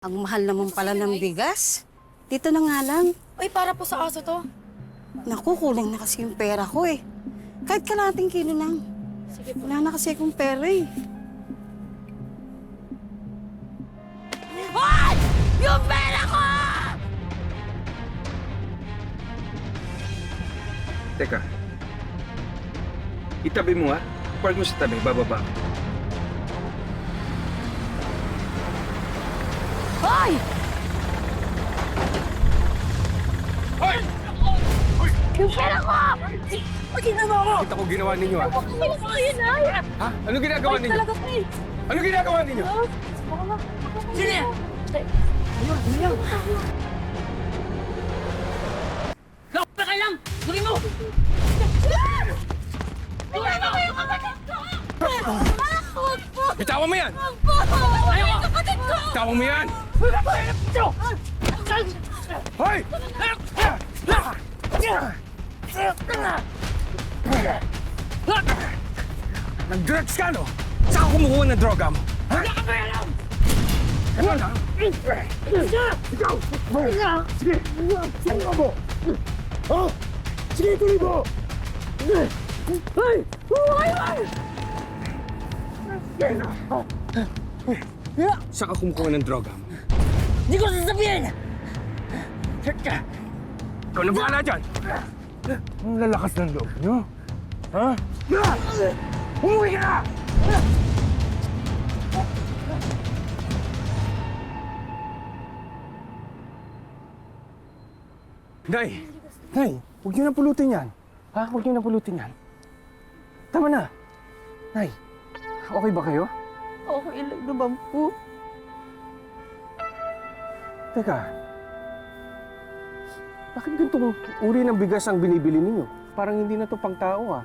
Ang mahal naman pala ng bigas. Dito na nga lang. Uy, para po sa aso to. Naku, kulang na kasi yung pera ko eh. Kahit kalating kilo lang. Sige po. Wala na kasi akong pera eh. Hoy! Yung pera ko! Teka. Itabi mo ha. Park mo sa tabi, bababa. Hoy! Hoy! Yung pera ko! Pag ginawa ko! Kita ko ginawa ninyo ha. Ayun na! Ha? Ano ginagawa ninyo? Talaga po eh! Ano ginagawa ninyo? Sino yan? Ayun! Lakpa ka lang! Gawin mo! Gawin mo yung kapatid ko! Huwag po! Bitawan mo yan! Huwag po! Ayaw ko! Kapatid ko! Bitawan mo yan! Hoy! Nag-drugs ka, no? Saan ka kumukuha ng droga mo? Ha? Ano na? Ikaw! Sige! Sige mo! Oh! Sige, tuloy mo! Hoy! Saan ka kumukuha ng droga mo? Hindi ko sasabihin! Ikaw na bahala dyan! Ang lalakas ng loob nyo. Ha? Umuwi ka na! Nay! Nay! Huwag niyo na pulutin yan. Ha? Huwag niyo na pulutin yan. Tama na. Nay, okay ba kayo? Okay lang naman po. Teka. Bakit ganitong uri ng bigas ang binibili ninyo? Parang hindi na to pang tao ah.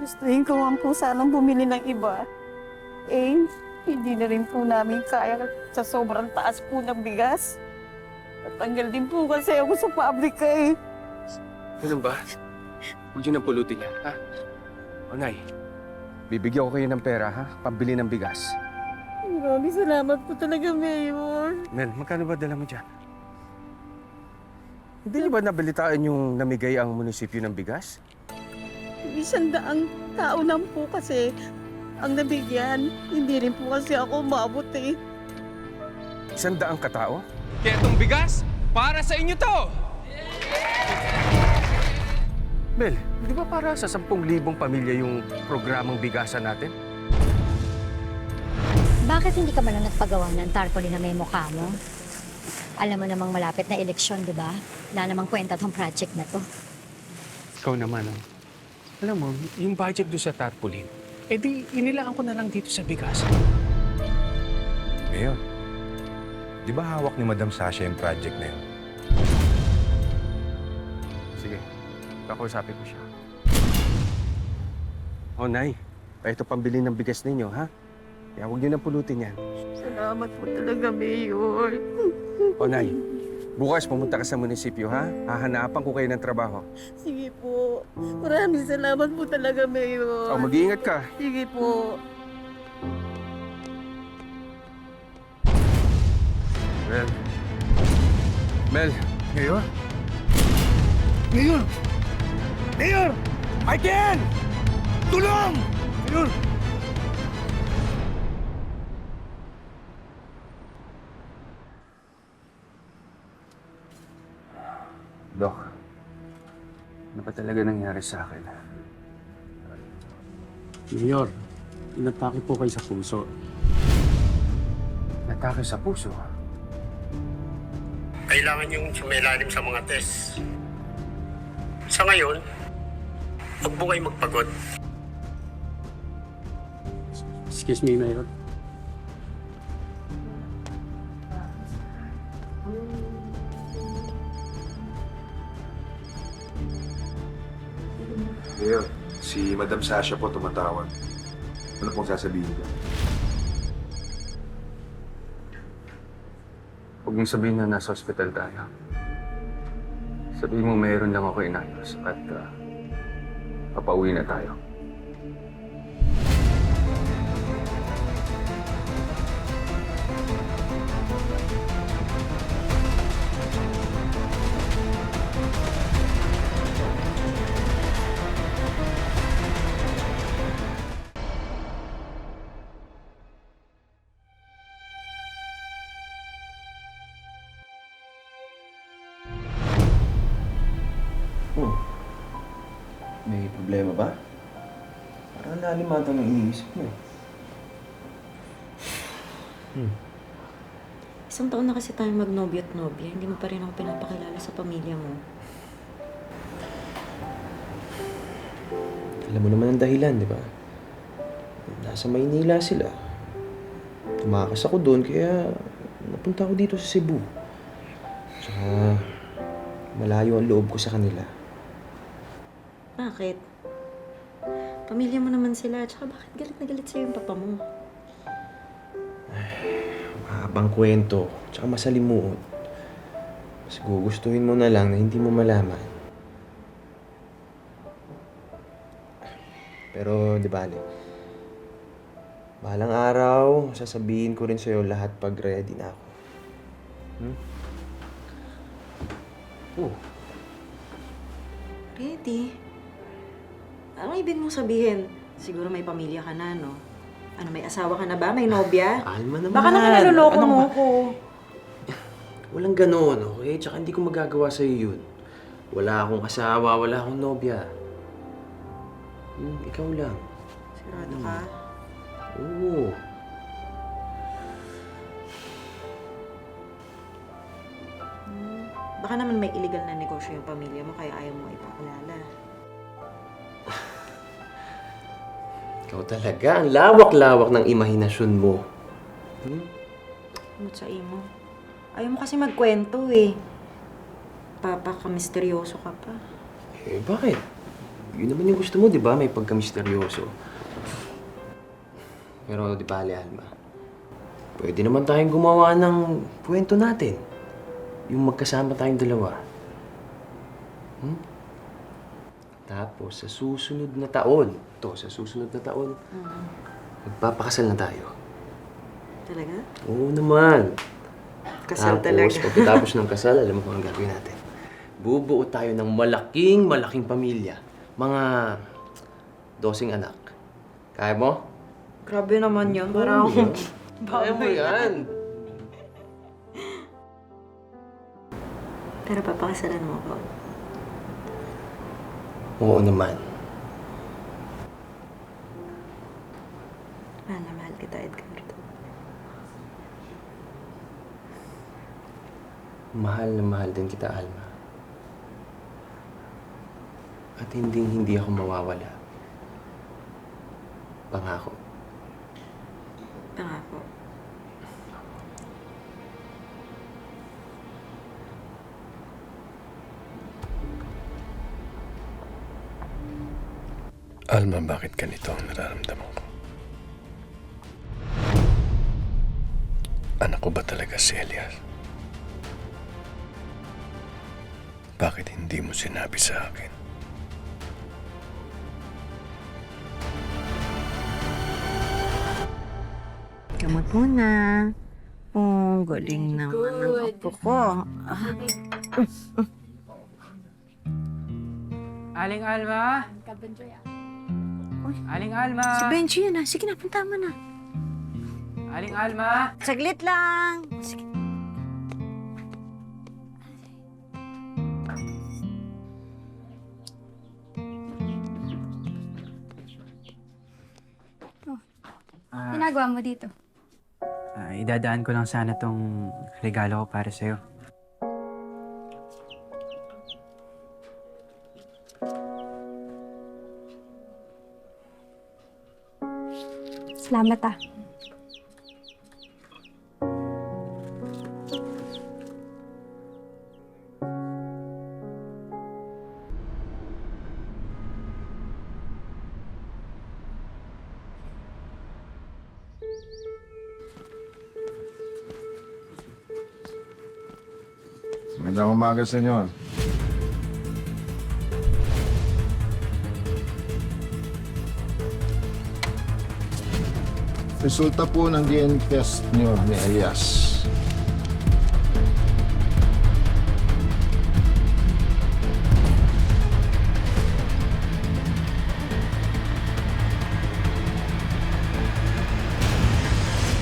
Gustuhin ko man po sanang bumili ng iba. Eh, hindi na rin po namin kaya sa sobrang taas po ng bigas. Natanggal din po kasi ako sa pabrika eh. Ganun ba? Huwag niyo na pulutin yan, ha? O, Nay, bibigyan ko kayo ng pera, ha? Pambili ng bigas. Maraming salamat po talaga, Mayor. Mel, magkano ba dala mo dyan? Hindi niyo ba nabalitaan yung namigay ang munisipyo ng bigas? 100 tao lang po kasi ang nabigyan. Hindi rin po kasi ako umabot eh. 100 katao? Kaya itong bigas, para sa inyo to! Mel, di ba para sa 10,000 pamilya yung programang bigasan natin? Bakit hindi ka man lang nagpagawa ng tarpaulin na may mukha mo? Alam mo namang malapit na eleksyon, di ba? Wala namang kwenta tong project na to. Ikaw naman, oh. Alam mo, yung budget doon sa tarpaulin, di inilaan ko na lang dito sa bigas. Mayor, di ba hawak ni Madam Sasha yung project na yun? Sige, kakausapin ko siya. Oh, Nay, ito pambili ng bigas ninyo, ha? Kaya huwag niyo na pulutin yan. Salamat po talaga, Mayor. O, Nay, bukas pumunta ka sa munisipyo, ha? Hahanapan ko kayo ng trabaho. Sige po. Maraming salamat po talaga, Mayor. O, mag-iingat ka. Sige po. Mel. Mel. Mayor? Mayor! Mayor! I can! Tulong! Mayor! Dok, ano ba talaga nangyari sa akin? Mayor, inatake po kayo sa puso. Natake sa puso. Kailangan yung sumailalim sa mga test. Sa ngayon, huwag mo kayo magpagod. Excuse me, Mayor. Mayor, si Madam Sasha po tumatawag. Ano pong sasabihin ko? Huwag mong sabihin na nasa ospital tayo. Sabihin mo mayroon lang ako inayos at papauwi na tayo. Problema ba? Parang nalimatan ng iniisip mo eh. Isang taon na kasi tayong magnobyo at nobya. Hindi mo pa rin ako pinapakilala sa pamilya mo. Alam mo naman ang dahilan, di ba? Nasa Maynila sila. Tumakas ako doon, kaya napunta ako dito sa Cebu. Tsaka malayo ang loob ko sa kanila. Bakit? Pamilya mo naman sila. Tsaka bakit galit na galit sa'yo yung papa mo? Mahabang kwento, tsaka masalimuot. Mas gugustuhin mo na lang na hindi mo malaman. Pero, di ba, balang araw, sasabihin ko rin sa'yo lahat pag ready na ako. Oh, Ready? Ano ibig mong sabihin? Siguro may pamilya ka na, no? Ano, may asawa ka na ba? May nobya? Alma naman. Baka naman naluloko Ano mo ba? ko. Walang gano'n, okay? Tsaka hindi ko magagawa sa'yo yun. Wala akong asawa, wala akong nobya. Ikaw lang. Sigurado ka? Oo. Baka naman may illegal na negosyo yung pamilya mo kaya ayaw mo ipakilala. Ikaw talaga, ang lawak-lawak ng imahinasyon mo. Kumot sa imo. Ayaw mo kasi magkwento eh. Papaka-misteryoso ka pa. Eh, bakit? Yun naman yung gusto mo, di ba? May pagka-misteryoso. Pero, di ba, Alma? Pwede naman tayong gumawa ng kwento natin. Yung magkasama tayong dalawa. Tapos, sa susunod na taon, magpapakasal na tayo. Talaga? Oo naman. Kasal Tapos, talaga. pagkatapos ng kasal, alam mo kung ang gagawin natin. Bubuo tayo ng malaking pamilya. Mga 12 anak. Kaya mo? Grabe naman yun. Parang Kaya mo yan. Pero papakasalan mo ako. Oo naman. Mahal na mahal kita, Edgardo. Mahal na mahal din kita, Alma. At hindi ako mawawala. Pangako. Pangako. Alma, bakit ganito ang nararamdaman ko? Anak ko ba talaga si Elias? Bakit hindi mo sinabi sa akin? Gamot muna. Oh, galing naman ng apo ko. Aling Alma? Aling Alma? Si Benji yun ah. Sige na, punta mo na. Aling Alma? Saglit lang. Sige. Ginagawa mo dito? Idadaan ko lang sana tong regalo ko para sa'yo. Salamat ah. Magandang umaga sa inyo. Resulta po ng DNA test niyo ni Elias.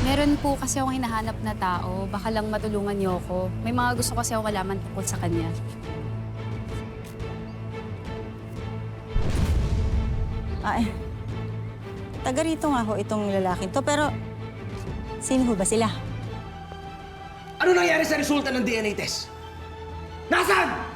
Meron po kasi akong hinahanap na tao. Baka lang matulungan niyo ako. May mga gusto kasi akong malaman tungkol sa kanya. Ay, taga rito nga ho itong lalaki to, pero sino ho ba sila? Ano nangyari sa resulta ng DNA test? Nasaan?